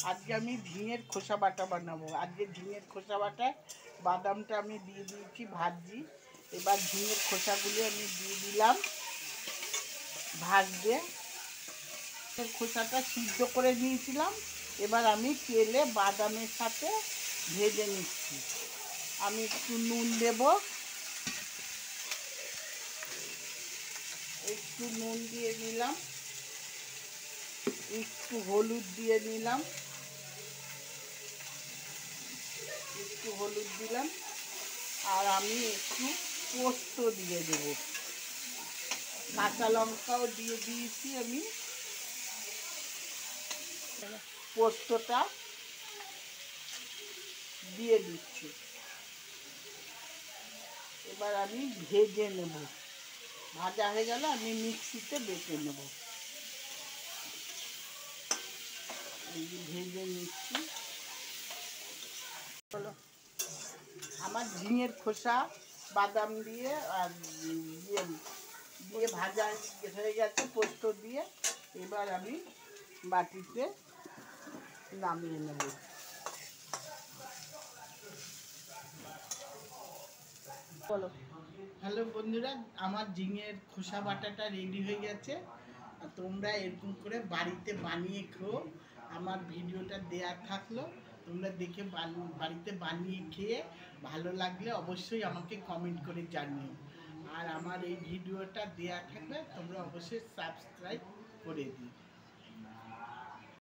আজকে আমি ঝিঙের খোসা বাটা বানাবো। আজকে ঝিঙের খোসা বাটায় বাদামটা আমি দিয়ে দিয়েছি ভাজি। এবার ঝিঙের খোসাগুলি আমি দিয়ে দিলাম ভাজতে। খোসাটা সিদ্ধ করে নিয়েছিলাম, এবার আমি তেলে বাদামের সাথে ভেজে নিচ্ছি। আমি একটু নুন দেব, একটু নুন দিয়ে নিলাম, একটু হলুদ দিয়ে নিলাম, একটু হলুদ দিলাম, আর আমি একটু পোস্ত দিয়ে দেবো। কাঁচা লঙ্কাও দিয়ে দিয়েছি আমি। পোস্তটা দিয়ে দিচ্ছি। এবার আমি ভেজে নেব। ভাজা হয়ে গেলে আমি মিক্সিতে বেটে নেব। ভেজে নিচ্ছি। আমার ঝিঙের খোসা বাদাম দিয়ে আর দিয়ে ভাজা হয়ে গেছে পোস্ত দিয়ে। এবার আমি বাটিতে নামিয়ে নেব। বলো। হ্যালো বন্ধুরা, আমার ঝিঙের খোসা বাটাটা রেডি হয়ে গেছে। তোমরা এরকম করে বাড়িতে বানিয়ে খেও। আমার ভিডিওটা দেয়া থাকলো, তোমরা দেখে বাড়িতে বানিয়ে খেয়ে ভালো লাগলে অবশ্যই আমাকে কমেন্ট করে জানিও। আর আমার এই ভিডিওটা দেয়া থাকলে তোমরা অবশ্যই সাবস্ক্রাইব করে দিও।